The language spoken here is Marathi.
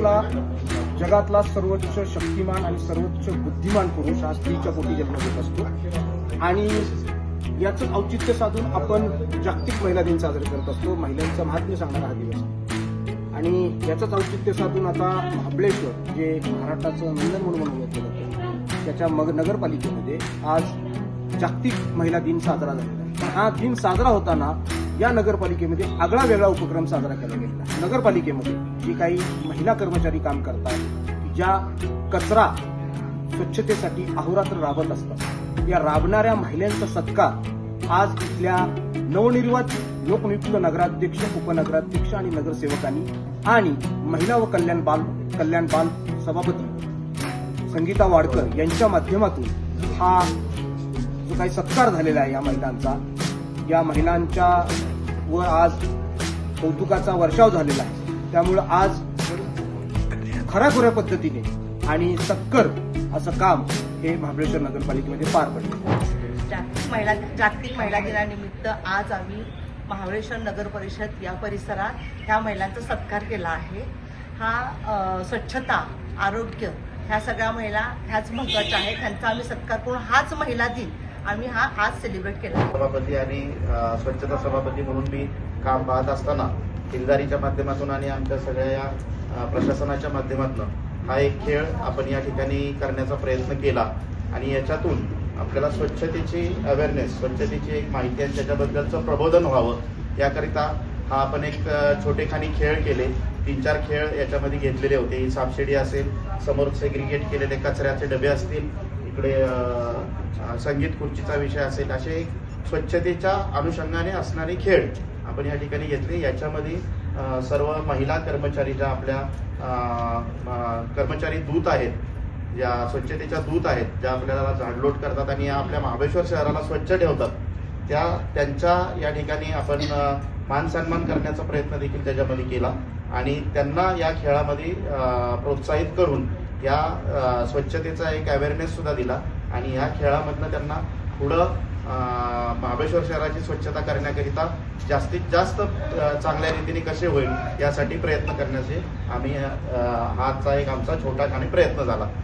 महाराष्ट्रातला जगातला सर्वोच्च शक्तिमान आणि सर्वोच्च बुद्धिमान पुरुष हा स्त्रीच्या पोटी जन्म घेत असतो आणि याचं औचित्य साधून आपण जागतिक महिला दिन साजरे करत असतो. महिलांचं महात्म्य सांगणारा हा दिवस आणि याचंच औचित्य साधून आता महाबळेश्वर जे महाराष्ट्राचं नंदन म्हणून ओळखलं जातं त्याच्या नगरपालिकेमध्ये आज जागतिक महिला दिन साजरा झालेला आहे. हा दिन साजरा होताना या नगरपालिकेमध्ये आगळा वेगळा उपक्रम साजरा केला गेला. नगरपालिकेमध्ये जी काही महिला कर्मचारी काम करतात, ज्या कचरा स्वच्छतेसाठी अहोरात्र राबत असतात, या राबणाऱ्या महिलांचा सत्कार आज इथल्या नवनिर्वाचित लोकनियुक्त नगराध्यक्ष, उपनगराध्यक्ष आणि नगरसेवकांनी आणि महिला व कल्याण बाल सभापती संगीता वाडकर यांच्या माध्यमातून हा जो काही सत्कार झालेला आहे या महिलांचा, या महिलांच्या वर आज कौतुकाचा वर्षाव झालेला आहे. त्यामुळं आज खऱ्याखुऱ्या पद्धतीने आणि सक्कर असं काम हे महाबळेश्वर नगरपालिकेमध्ये पार पडले. जागतिक महिला दिनानिमित्त आज आम्ही महाबळेश्वर नगर परिषद या परिसरात ह्या महिलांचा सत्कार केला आहे. हा स्वच्छता, आरोग्य ह्या सगळ्या महिला ह्याच महत्वाच्या आहेत. त्यांचा आम्ही सत्कार करून हाच महिला दिन आम्ही आज सेलिब्रेट केला. सभापती आणि स्वच्छता सभापती म्हणून मी काम पाहत असताना दिलदारीच्या माध्यमातून आणि आमच्या सगळ्या या प्रशासनाच्या माध्यमातून हा एक खेळ आपण या ठिकाणी करण्याचा प्रयत्न केला आणि याच्यातून आपल्याला स्वच्छतेची अवेअरनेस, स्वच्छतेची एक माहिती आणि त्याच्याबद्दलचं प्रबोधन व्हावं याकरिता हा आपण एक छोटेखानी खेळ केले. 3-4 खेळ याच्यामध्ये घेतलेले होते. सापशिडी असेल, समोर सेग्रिगेट केलेले कचऱ्याचे डबे असतील, इकडे संगीत खुर्चीचा विषय असेल, असे स्वच्छतेच्या अनुषंगाने असणारे खेळ आपण या ठिकाणी घेतले. याच्यामध्ये सर्व महिला कर्मचारी ज्या आपल्या कर्मचारी दूत आहेत, ज्या स्वच्छतेच्या दूत आहेत, ज्या आपल्याला झाडलोट करतात आणि आपल्या महाबळेश्वर शहराला स्वच्छ ठेवतात, त्यांच्या या ठिकाणी आपण मान सन्मान करण्याचा प्रयत्न देखील त्याच्यामध्ये केला आणि त्यांना या खेळामध्ये प्रोत्साहित करून या स्वच्छतेचा एक अवेअरनेस सुद्धा दिला आणि या खेळामधनं त्यांना पुढं महाबळेश्वर शहराची स्वच्छता करण्याकरिता जास्तीत जास्त चांगल्या रीतीने कसे होईल यासाठी प्रयत्न करण्याचे आम्ही हाचा एक आमचा छोटाखानी प्रयत्न झाला.